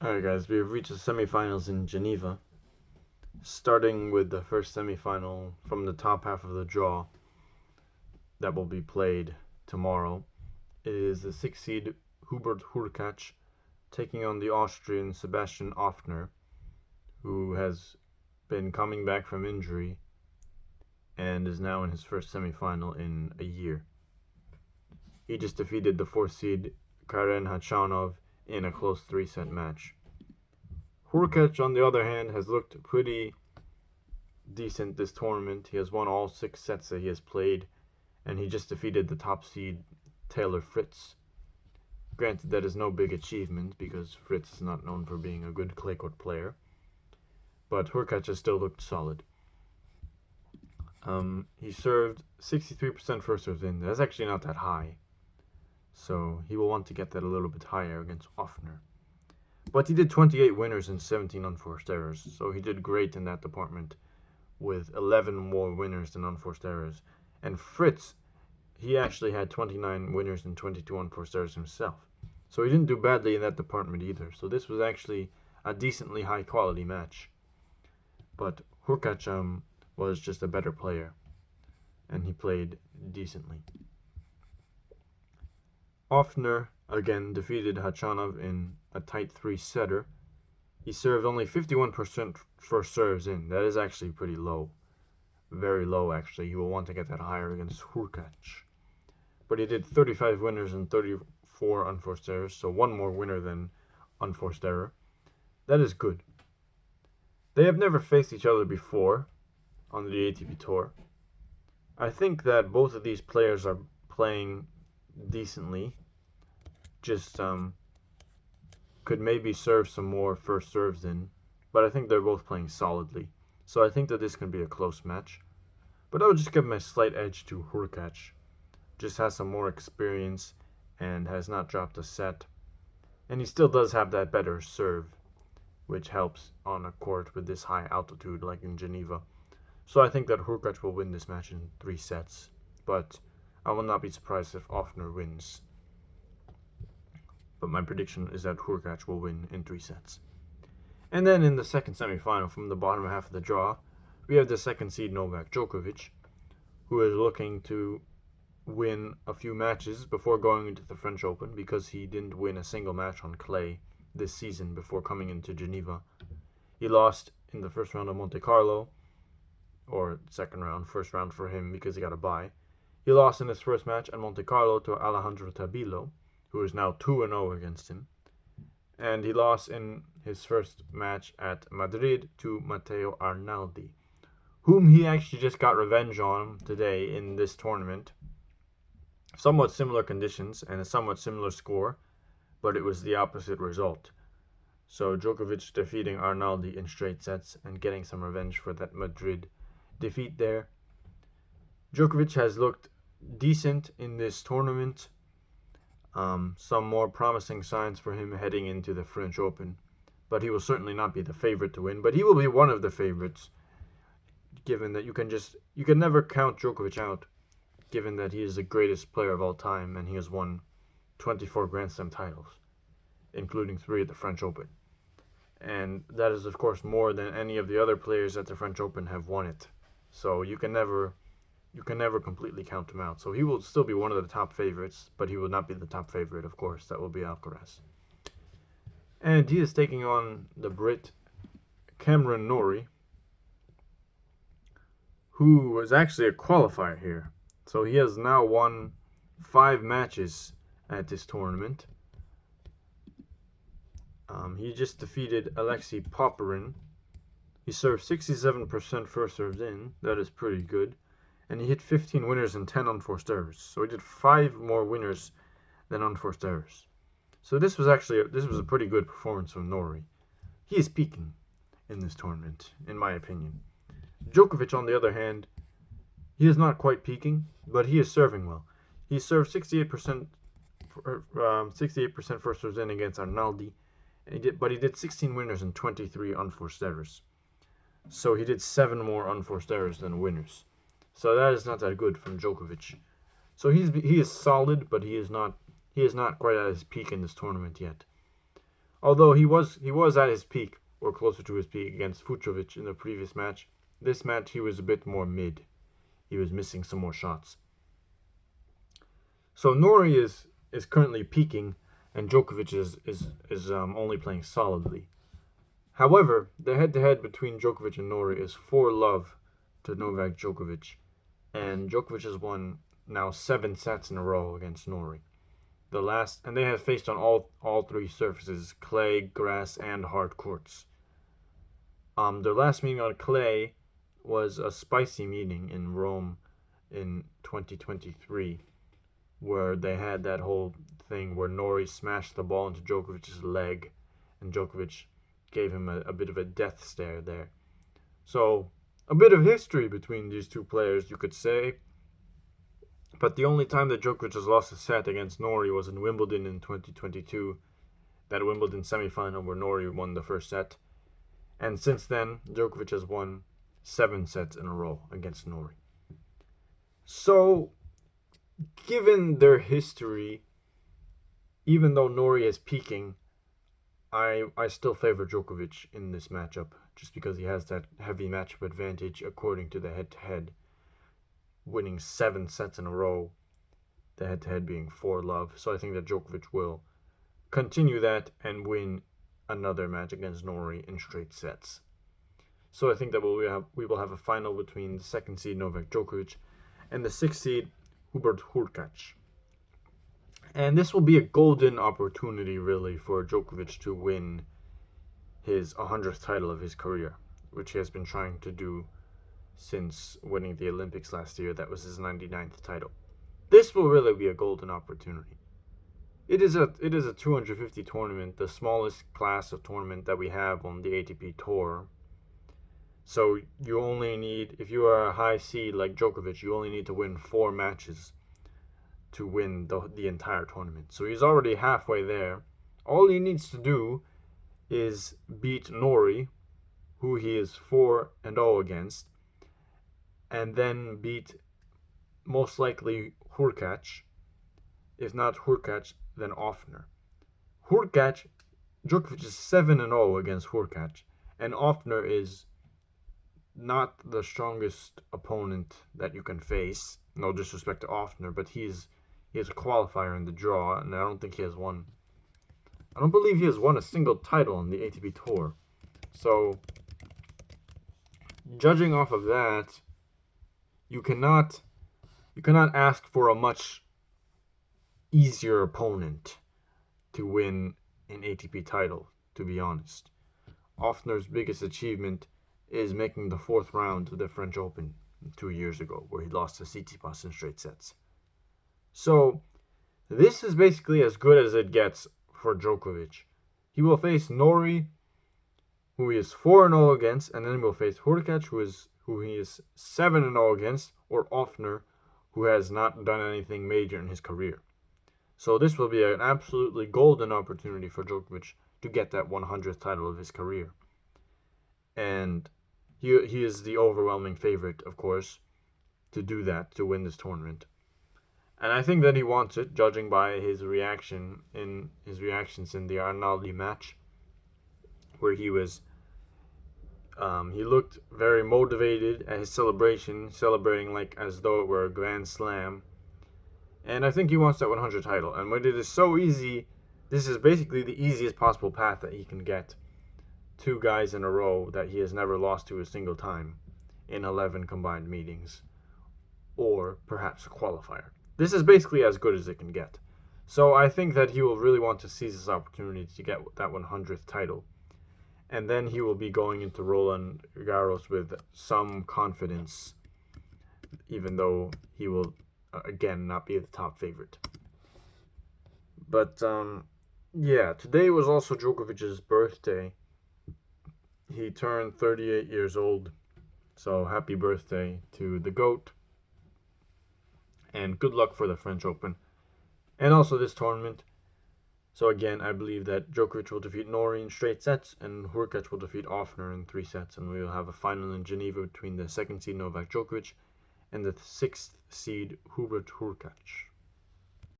Alright, guys, we have reached the semifinals in Geneva. Starting with the first semifinal from the top half of the draw that will be played tomorrow. It is the 6th seed Hubert Hurkacz taking on the Austrian Sebastian Offner, who has been coming back from injury and is now in his first semifinal in a year. He just defeated the 4th seed Karen Khachanov in a close 3-set match. Hurkacz, on the other hand, has looked pretty decent this tournament. He has won all 6 sets that he has played, and he just defeated the top seed Taylor Fritz. Granted, that is no big achievement because Fritz is not known for being a good clay court player, but Hurkacz has still looked solid. He served 63% first serves in. That's actually not that high, so he will want to get that a little bit higher against Offner. But he did 28 winners and 17 unforced errors, so he did great in that department with 11 more winners than unforced errors. And Fritz, he actually had 29 winners and 22 unforced errors himself. So he didn't do badly in that department either. So this was actually a decently high quality match. But Hurkacz was just a better player, and he played decently. Offner again defeated Khachanov in a tight 3-setter. He served only 51% first serves in. That is actually pretty low. Very low, actually. He will want to get that higher against Hurkacz. But he did 35 winners and 34 unforced errors, so one more winner than unforced error. That is good. They have never faced each other before on the ATP Tour. I think that both of these players are playing decently. Just could maybe serve some more first serves in, but I think they're both playing solidly. So I think that this can be a close match. But I would just give him a slight edge to Hurkacz. Just has some more experience and has not dropped a set. And he still does have that better serve, which helps on a court with this high altitude like in Geneva. So I think that Hurkacz will win this match in 3 sets, but I will not be surprised if Offner wins. But my prediction is that Hurkacz will win in 3 sets. And then in the second semifinal from the bottom half of the draw, we have the 2nd seed Novak Djokovic, who is looking to win a few matches before going into the French Open because he didn't win a single match on clay this season before coming into Geneva. He lost in the first round of Monte Carlo, or second round, first round for him because he got a bye. He lost in his first match at Monte Carlo to Alejandro Tabilo, who is now 2-0 against him. And he lost in his first match at Madrid to Matteo Arnaldi, whom he actually just got revenge on today in this tournament. Somewhat similar conditions and a somewhat similar score, but it was the opposite result. So Djokovic defeating Arnaldi in straight sets and getting some revenge for that Madrid defeat there. Djokovic has looked decent in this tournament. Some more promising signs for him heading into the French Open, but he will certainly not be the favorite to win, but he will be one of the favorites, given that you can never count Djokovic out, given that he is the greatest player of all time and he has won 24 Grand Slam titles, including 3 at the French Open. And that is, of course, more than any of the other players at the French Open have won it. So you can never completely count him out. So he will still be one of the top favorites, but he will not be the top favorite, of course. That will be Alcaraz. And he is taking on the Brit Cameron Norrie, who was actually a qualifier here. So he has now won 5 matches at this tournament. He just defeated Alexei Popyrin. He served 67% first serves in. That is pretty good. And he hit 15 winners and 10 unforced errors. So he did 5 more winners than unforced errors. So this was a pretty good performance from Norrie. He is peaking in this tournament, in my opinion. Djokovic, on the other hand, he is not quite peaking, but he is serving well. He served 68% first serves in against Arnaldi, but he did 16 winners and 23 unforced errors. So he did 7 more unforced errors than winners. So that is not that good from Djokovic. So he is solid, but he is not quite at his peak in this tournament yet. Although he was at his peak, or closer to his peak, against Fucsovics in the previous match. This match he was a bit more mid. He was missing some more shots. So Norrie is currently peaking, and Djokovic is only playing solidly. However, the head-to-head between Djokovic and Norrie is 4-love to Novak Djokovic, and Djokovic has won now 7 sets in a row against Norrie. And they have faced on all 3 surfaces: clay, grass, and hard courts. Their last meeting on clay was a spicy meeting in Rome in 2023, where they had that whole thing where Norrie smashed the ball into Djokovic's leg, and Djokovic gave him a bit of a death stare there. So, a bit of history between these two players, you could say. But the only time that Djokovic has lost a set against Norrie was in Wimbledon in 2022, that Wimbledon semifinal where Norrie won the first set. And since then, Djokovic has won 7 sets in a row against Norrie. So, given their history, even though Norrie is peaking, I still favor Djokovic in this matchup, just because he has that heavy matchup advantage according to the head-to-head, winning 7 sets in a row, the head-to-head being 4-love. So I think that Djokovic will continue that and win another match against Norrie in straight sets. So I think that we will have a final between the 2nd seed Novak Djokovic and the 6th seed Hubert Hurkacz. And this will be a golden opportunity, really, for Djokovic to win his 100th title of his career, which he has been trying to do since winning the Olympics last year. That was his 99th title. This will really be a golden opportunity. It is a 250 tournament, the smallest class of tournament that we have on the ATP Tour. So you only need, if you are a high seed like Djokovic, you only need to win 4 matches to win the entire tournament. So he's already halfway there. All he needs to do is beat Norrie, who he is 4-0 against, and then beat most likely Hurkacz. If not Hurkacz, then Offner. Djokovic is 7-0 against Hurkacz, and Offner is not the strongest opponent that you can face. No disrespect to Offner, but he is a qualifier in the draw, and I don't believe he has won a single title on the ATP Tour. So, judging off of that, you cannot ask for a much easier opponent to win an ATP title, to be honest. Offner's biggest achievement is making the 4th round of the French Open 2 years ago, where he lost to Tsitsipas in straight sets. So, this is basically as good as it gets for Djokovic. He will face Norrie, who he is 4-0 against, and then he will face Hurkacz, who he is 7-0 against, or Offner, who has not done anything major in his career. So this will be an absolutely golden opportunity for Djokovic to get that 100th title of his career. And he is the overwhelming favorite, of course, to do that, to win this tournament. And I think that he wants it, judging by his reactions in the Arnaldi match, where he looked very motivated at his celebration, celebrating like as though it were a grand slam. And I think he wants that 100 title. And when it is so easy, this is basically the easiest possible path that he can get 2 guys in a row that he has never lost to a single time in 11 combined meetings, or perhaps a qualifier. This is basically as good as it can get. So I think that he will really want to seize this opportunity to get that 100th title. And then he will be going into Roland Garros with some confidence, even though he will, again, not be the top favorite. But, today was also Djokovic's birthday. He turned 38 years old. So happy birthday to the GOAT. And good luck for the French Open. And also this tournament. So again, I believe that Djokovic will defeat Norrie in straight sets, and Hurkacz will defeat Offner in 3 sets. And we will have a final in Geneva between the 2nd seed Novak Djokovic and the 6th seed Hubert Hurkacz.